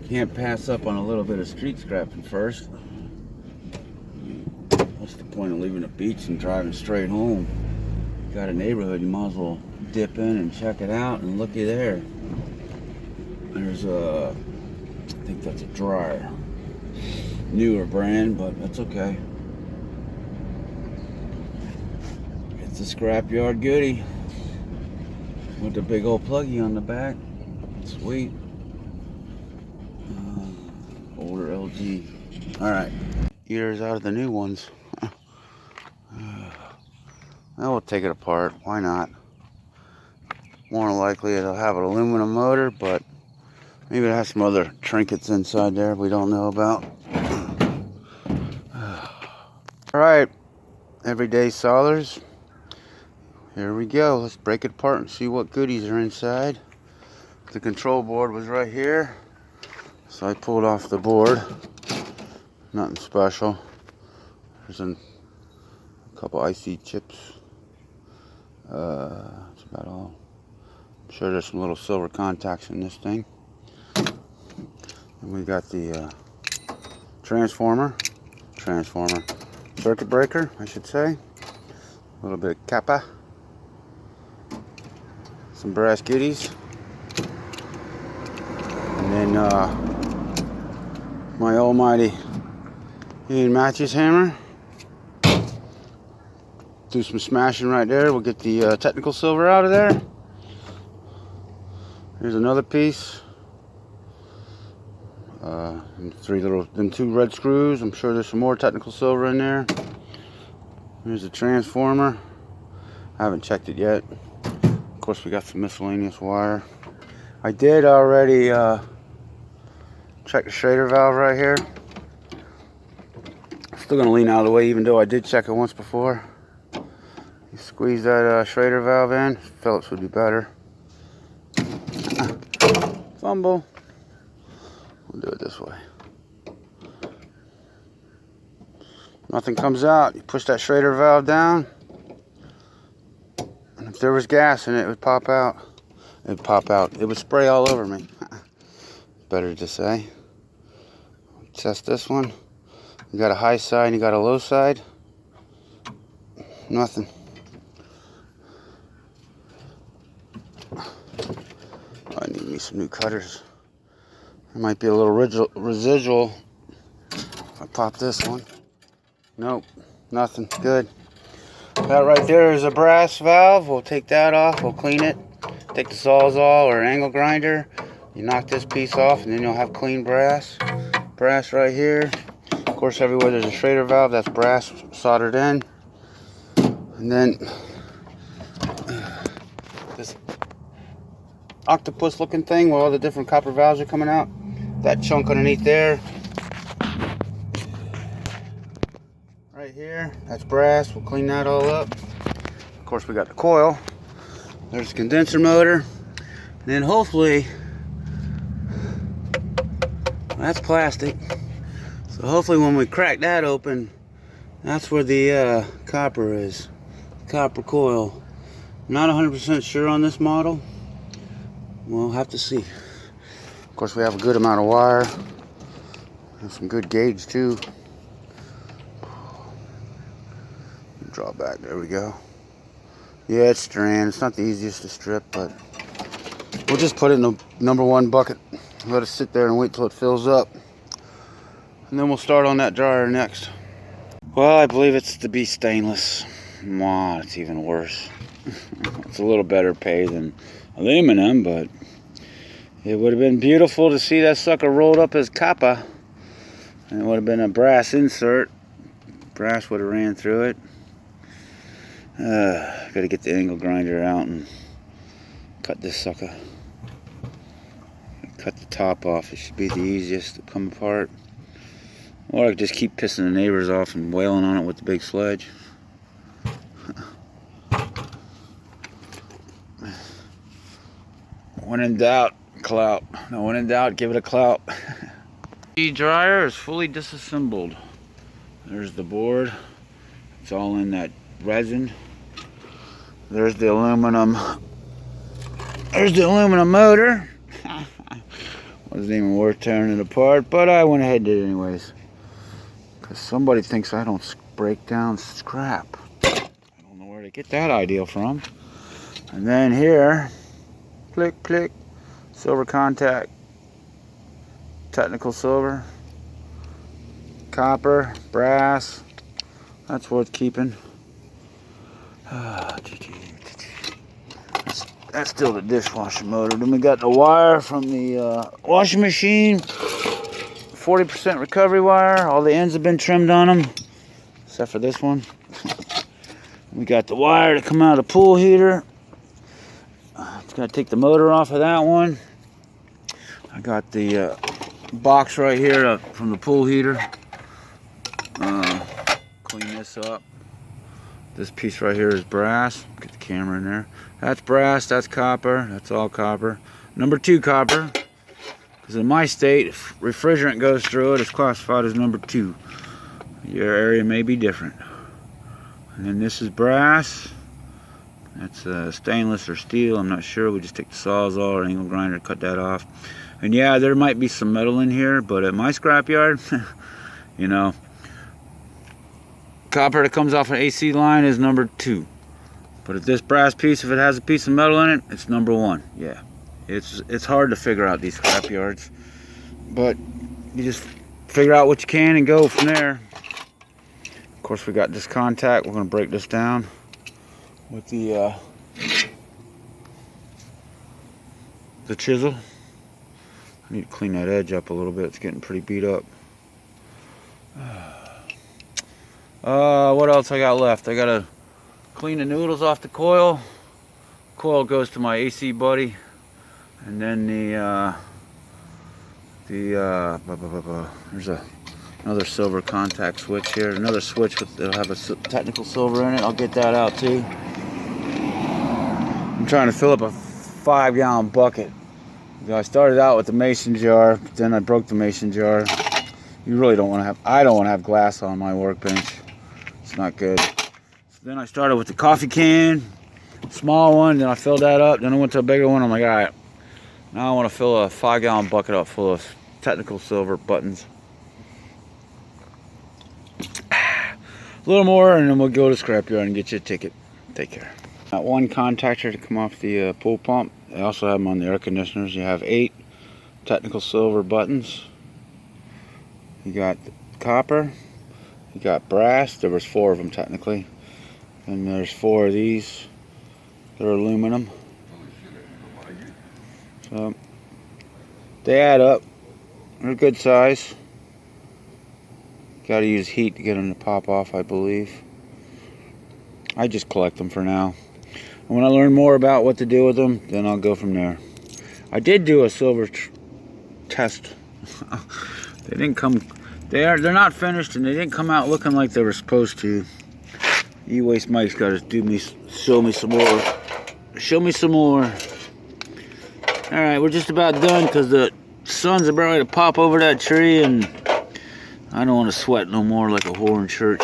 Can't pass up on a little bit of street scrapping first. What's the point of leaving the beach and driving straight home? You got a neighborhood, you might as well dip in and check it out, and looky there. There's a, I think that's a dryer. Newer brand, but that's okay. It's a scrapyard goodie with the big old pluggy on the back. Sweet. Older LG. Alright. Eaters out of the new ones. Well, we'll take it apart. Why not? More than likely it'll have an aluminum motor, but maybe it has some other trinkets inside there we don't know about. Alright. Everyday soliders. Here we go. Let's break it apart and see what goodies are inside. The control board was right here, so I pulled off the board. Nothing special. There's a couple IC chips. That's about all. I'm sure there's some little silver contacts in this thing. And we got the transformer, circuit breaker, I should say. A little bit of kappa. Some brass goodies. And then my almighty Ian Matthews hammer. Do some smashing right there. We'll get the technical silver out of there. Here's another piece. And them two red screws. I'm sure there's some more technical silver in there. Here's the transformer. I haven't checked it yet. Of course, we got some miscellaneous wire. I did already check the Schrader valve right here. Still gonna lean out of the way, even though I did check it once before. You squeeze that Schrader valve in. Phillips would be better. Fumble. We'll do it this way. Nothing comes out. You push that Schrader valve down, and if there was gas in it, it would pop out. It would pop out. It would spray all over me. Better to say. Test this one. You got a high side and you got a low side. Nothing. I need me some new cutters. There might be a little residual if I pop this one. Nope, nothing. Good. That right there is a brass valve. We'll take that off. We'll clean it. Take the Sawzall or angle grinder. You knock this piece off and then you'll have clean brass. Brass right here. Of course, everywhere there's a Schrader valve, that's brass soldered in. And then this octopus looking thing where all the different copper valves are coming out. That chunk underneath there. Right here, that's brass. We'll clean that all up. Of course, we got the coil. There's the condenser motor. And then hopefully, that's plastic. So hopefully when we crack that open, that's where the copper is. Copper coil. Not 100% sure on this model. We'll have to see. Of course, we have a good amount of wire. And some good gauge too. Draw back, there we go. Yeah, it's strand. It's not the easiest to strip, but we'll just put it in the #1 bucket. Let it sit there and wait till it fills up. And then we'll start on that dryer next. Well, I believe it's to be stainless. Wow, it's even worse. It's a little better pay than aluminum, but it would have been beautiful to see that sucker rolled up as copper. And it would have been a brass insert. Brass would have ran through it. Gotta get the angle grinder out and cut this sucker. Cut the top off. It should be the easiest to come apart. Or I could just keep pissing the neighbors off and wailing on it with the big sledge. When in doubt, clout. No, when in doubt, give it a clout. The dryer is fully disassembled. There's the board. It's all in that resin. There's the aluminum. There's the aluminum motor. Wasn't even worth tearing it apart, but I went ahead and did it anyways. Because somebody thinks I don't break down scrap. I don't know where to get that idea from. And then here, click, click, silver contact, technical silver, copper, brass. That's worth keeping. That's still the dishwasher motor. Then we got the wire from the washing machine. 40% recovery wire. All the ends have been trimmed on them, except for this one. We got the wire to come out of the pool heater. It's got to take the motor off of that one. I got the box right here from the pool heater. Clean this up. This piece right here is brass. Get the camera in there. That's brass, that's copper, that's all copper. Number 2 copper, because in my state, if refrigerant goes through it, it's classified as number 2. Your area may be different. And then this is brass. That's stainless or steel, I'm not sure. We just take the sawzall or angle grinder to cut that off. And yeah, there might be some metal in here, but at my scrapyard, you know, copper that comes off an AC line is number 2. But if this brass piece, if it has a piece of metal in it, it's number 1. Yeah, it's hard to figure out these scrap yards, but you just figure out what you can and go from there. Of course, we got this contact. We're going to break this down with the chisel. I need to clean that edge up a little bit. It's getting pretty beat up. What else I got left? I gotta clean the noodles off the coil. Coil goes to my AC buddy, and then there's another silver contact switch here. Another switch that'll have a technical silver in it. I'll get that out too. I'm trying to fill up a 5-gallon bucket. I started out with the mason jar, but then I broke the mason jar. You really don't want to have. I don't want to have glass on my workbench. It's not good. So then I started with the coffee can, small one. Then I filled that up. Then I went to a bigger one. I'm like, all right, now I want to fill a 5-gallon bucket up full of technical silver buttons. A little more, and then we'll go to scrapyard and get you a ticket. Take care. Got one contactor to come off the pool pump. They also have them on the air conditioners. You have 8 technical silver buttons. You got copper. You got brass. There was 4 of them technically. And there's 4 of these. They're aluminum. So they add up. They're a good size. Got to use heat to get them to pop off, I believe. I just collect them for now. And when I learn more about what to do with them, then I'll go from there. I did do a silver test. They didn't come. They're not finished, and they didn't come out looking like they were supposed to. E-Waste Mike's got to show me some more. Show me some more. All right, we're just about done because the sun's about ready to pop over that tree, and I don't want to sweat no more like a whore in church.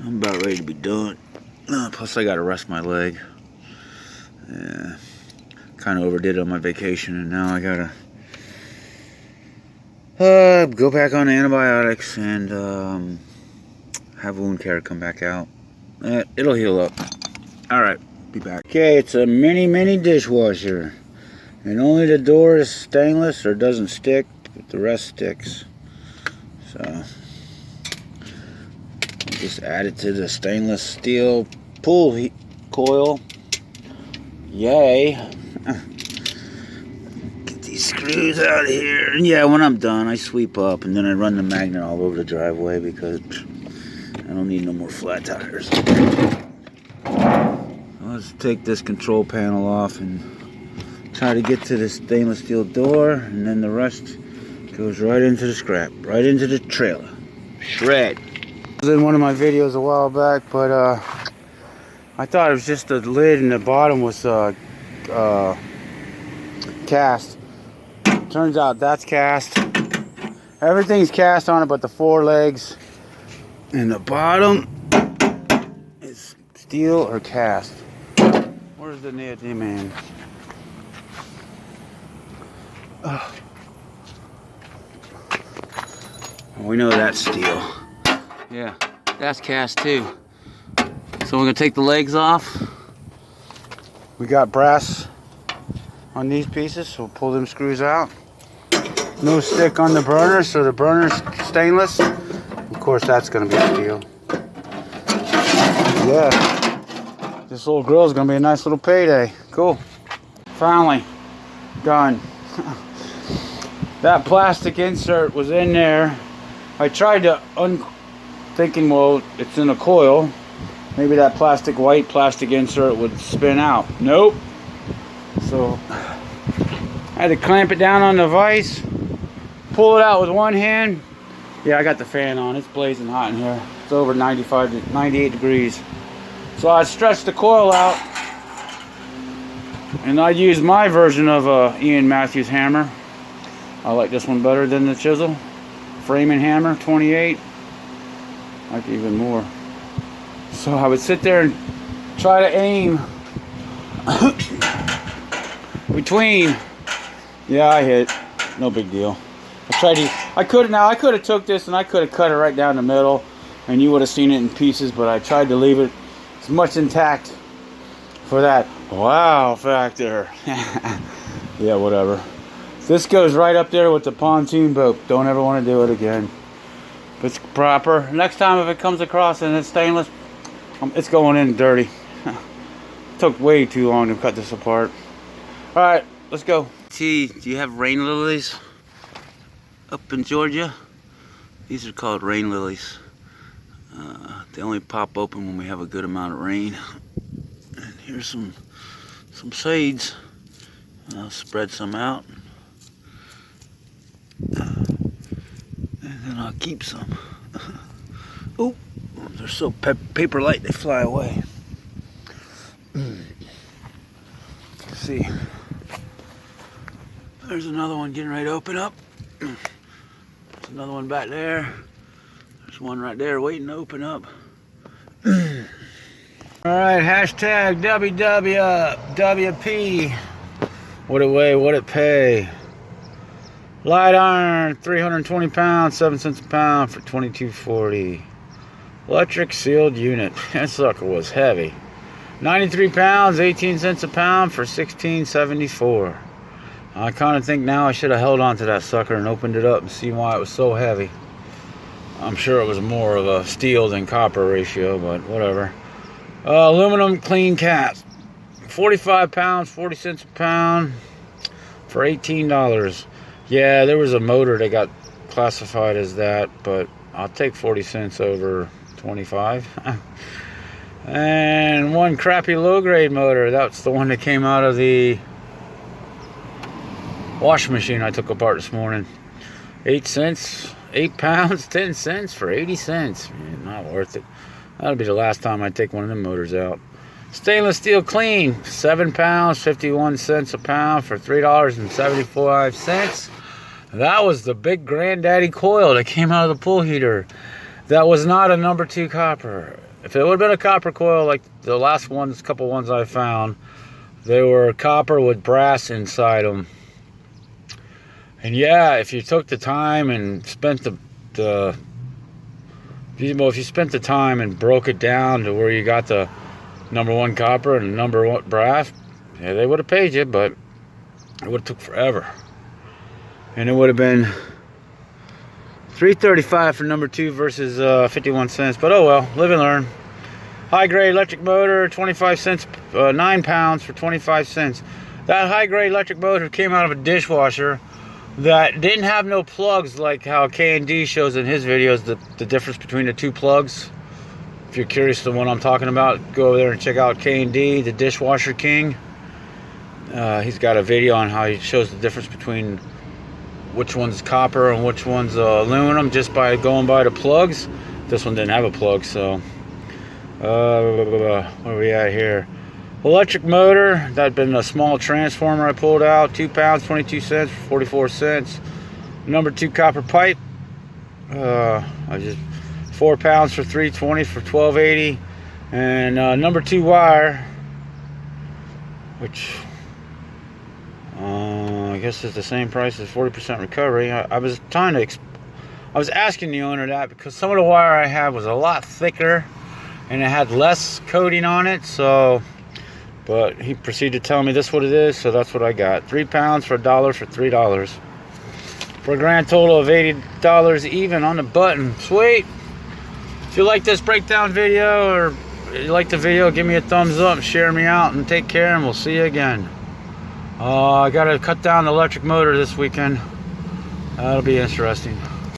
I'm about ready to be done. Plus, I got to rest my leg. Yeah, kind of overdid it on my vacation, and now I got to go back on antibiotics and have wound care come back out. It'll heal up. All right, be back. Okay, it's a mini dishwasher, and only the door is stainless or doesn't stick, but the rest sticks. So just add it to the stainless steel pool coil. Yay. Get these screws out of here. And yeah, when I'm done, I sweep up and then I run the magnet all over the driveway because I don't need no more flat tires. Let's take this control panel off and try to get to the stainless steel door, and then the rest goes right into the scrap, right into the trailer. Shred. I was in one of my videos a while back, but I thought it was just the lid and the bottom was cast. Turns out that's cast. Everything's cast on it but the 4 legs, and the bottom is steel or cast. Where's the man? We know that's steel. Yeah, that's cast too. So we're gonna take the legs off. We got brass on these pieces, so we'll pull them screws out. No stick on the burner, so the burner's stainless. Of course, that's gonna be steel. Yeah, this little grill is gonna be a nice little payday. Cool. Finally done. That plastic insert was in there. I tried to thinking, well, it's in a coil. Maybe that white plastic insert would spin out. Nope. So I had to clamp it down on the vise, pull it out with one hand. Yeah, I got the fan on. It's blazing hot in here. It's over 95 to 98 degrees. So I stretched the coil out, and I used my version of Ian Matthews hammer. I like this one better than the chisel. Framing hammer, 28. Like even more. So I would sit there and try to aim between. Yeah, I hit. No big deal. I could have took this and I could have cut it right down the middle, and you would have seen it in pieces. But I tried to leave it as much intact for that wow factor. Yeah, whatever. This goes right up there with the pontoon boat. Don't ever want to do it again. If it's proper, next time if it comes across and it's stainless, it's going in dirty. Took way too long to cut this apart. All right, let's go. T, do you have rain lilies up in Georgia? These are called rain lilies. They only pop open when we have a good amount of rain. And here's some seeds. I'll spread some out. And then I'll keep some. Oh, they're so paper light they fly away. See, there's another one getting ready to open up. There's another one back there. There's one right there waiting to open up. Alright, hashtag WWP. What it weigh, what it pay. Light iron, 320 pounds, 7 cents a pound for $22.40. Electric sealed unit. That sucker was heavy. 93 pounds, 18 cents a pound for $16.74. I kind of think now I should have held on to that sucker and opened it up and see why it was so heavy. I'm sure it was more of a steel than copper ratio, but whatever. Aluminum clean cast. 45 pounds, 40 cents a pound for $18. Yeah, there was a motor that got classified as that, but I'll take 40 cents over 25. And one crappy low-grade motor. That's the one that came out of the washing machine I took apart this morning. 8 cents, 8 pounds, 10 cents for 80 cents. Man, not worth it. That'll be the last time I take one of them motors out. Stainless steel clean, 7 pounds, 51 cents a pound for $3.75. That was the big granddaddy coil that came out of the pool heater. That was not a number 2 copper. If it would have been a copper coil like the last ones, couple ones I found, they were copper with brass inside them. And yeah, if you took the time and spent if you spent the time and broke it down to where you got the number 1 copper and number 1 brass, yeah, they would have paid you, but it would have took forever. And it would have been $3.35 for number 2 versus 51 cents. But oh well, live and learn. High grade electric motor, 25 cents, 9 pounds for 25 cents. That high grade electric motor came out of a dishwasher that didn't have no plugs, like how K&D shows in his videos the difference between the 2 plugs. If you're curious to what I'm talking about, go over there and check out K&D, the dishwasher king. He's got a video on how he shows the difference between which one's copper and which one's aluminum just by going by the plugs. This one didn't have a plug, so where are we at here? Electric motor, that'd been a small transformer I pulled out, 2 pounds, 22 cents for 44 cents. Number 2 copper pipe, 4 pounds for $3.20 for $12.80. And number 2 wire, which I guess is the same price as 40% recovery. I I was asking the owner that because some of the wire I had was a lot thicker and it had less coating on it. So, but he proceeded to tell me this is what it is, so that's what I got. 3 pounds for $1 for $3. For a grand total of $80 even on the button. Sweet. If you like this breakdown video or you like the video, give me a thumbs up, share me out, and take care, and we'll see you again. I gotta cut down the electric motor this weekend. That'll be interesting.